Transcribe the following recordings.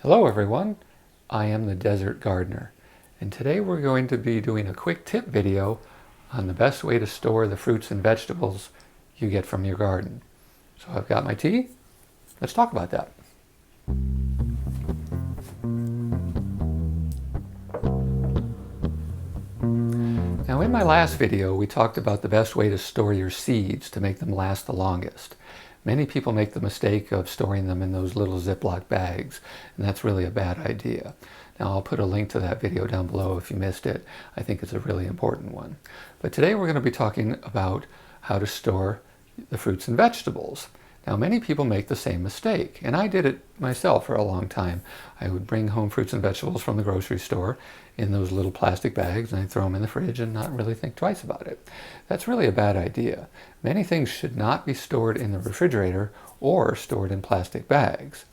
Hello everyone, I am the Desert Gardener, and today we're going to be doing a quick tip video on the best way to store the fruits and vegetables you get from your garden. So I've got my tea, let's talk about that. Now in my last video we talked about the best way to store your seeds to make them last the longest. Many people make the mistake of storing them in those little Ziploc bags, and that's really a bad idea. Now I'll put a link to that video down below if you missed it. I think it's a really important one. But today we're going to be talking about how to store the fruits and vegetables. Now many people make the same mistake, and I did it myself for a long time. I would bring home fruits and vegetables from the grocery store in those little plastic bags, and I'd throw them in the fridge and not really think twice about it. That's really a bad idea. Many things should not be stored in the refrigerator or stored in plastic bags.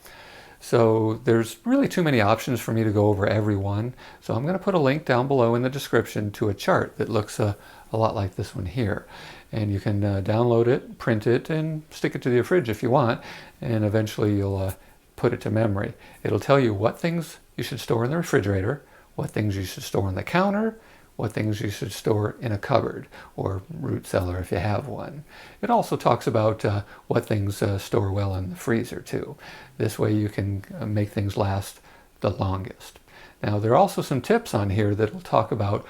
So there's really too many options for me to go over every one. So I'm going to put a link down below in the description to a chart that looks a lot like this one here. And you can download it, print it, and stick it to your fridge if you want. And eventually you'll put it to memory. It'll tell you what things you should store in the refrigerator, what things you should store on the counter, what things you should store in a cupboard or root cellar if you have one. It also talks about what things store well in the freezer too. This way you can make things last the longest. Now there are also some tips on here that will talk about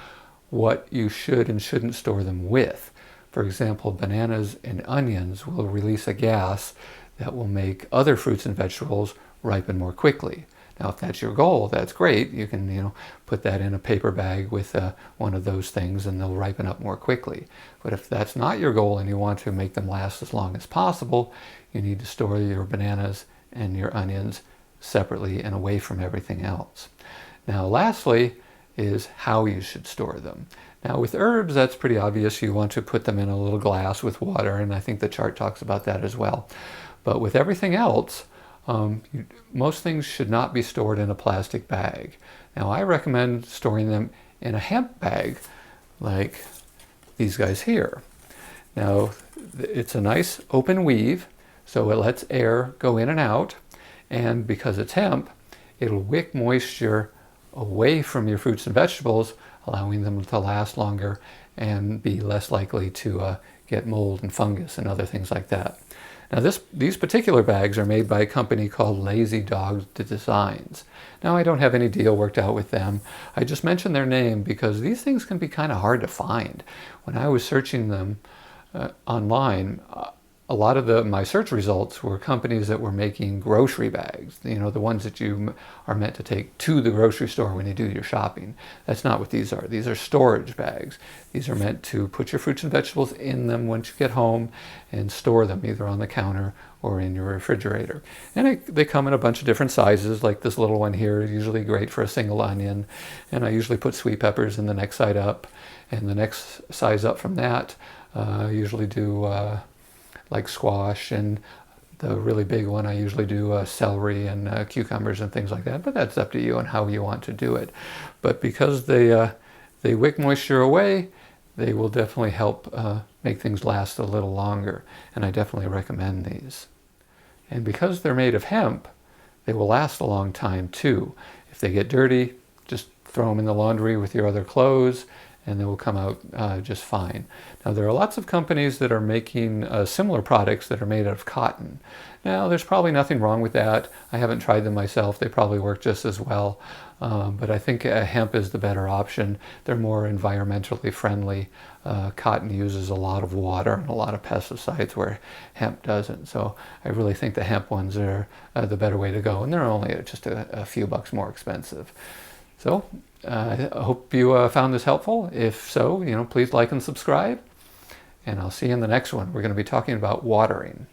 what you should and shouldn't store them with. For example, bananas and onions will release a gas that will make other fruits and vegetables ripen more quickly. Now, if that's your goal, that's great. You can, put that in a paper bag with one of those things and they'll ripen up more quickly. But if that's not your goal and you want to make them last as long as possible, you need to store your bananas and your onions separately and away from everything else. Now, lastly is how you should store them. Now, with herbs, that's pretty obvious. You want to put them in a little glass with water, and I think the chart talks about that as well. But with everything else, most things should not be stored in a plastic bag. Now I recommend storing them in a hemp bag like these guys here. Now it's a nice open weave, so it lets air go in and out, and because it's hemp, it'll wick moisture away from your fruits and vegetables, allowing them to last longer and be less likely to get mold and fungus and other things like that. Now these particular bags are made by a company called Lazy Dog Designs. Now I don't have any deal worked out with them. I just mentioned their name because these things can be kind of hard to find. When I was searching them online, a lot of my search results were companies that were making grocery bags, the ones that you are meant to take to the grocery store when you do your shopping. That's not what these are. These are storage bags. These are meant to put your fruits and vegetables in them once you get home and store them either on the counter or in your refrigerator. And they come in a bunch of different sizes, like this little one here, usually great for a single onion. And I usually put sweet peppers in the next side up, and the next size up from that, I usually do like squash, and the really big one I usually do celery and cucumbers and things like that, but that's up to you and how you want to do it. But because they wick moisture away, they will definitely help make things last a little longer, and I definitely recommend these. And because they're made of hemp, they will last a long time too. If they get dirty, just throw them in the laundry with your other clothes and they will come out just fine. Now there are lots of companies that are making similar products that are made out of cotton. Now there's probably nothing wrong with that. I haven't tried them myself. They probably work just as well. But I think hemp is the better option. They're more environmentally friendly. Cotton uses a lot of water and a lot of pesticides where hemp doesn't. So I really think the hemp ones are the better way to go. And they're only just a few bucks more expensive. So I hope you found this helpful. If so, please like and subscribe. And I'll see you in the next one. We're going to be talking about watering.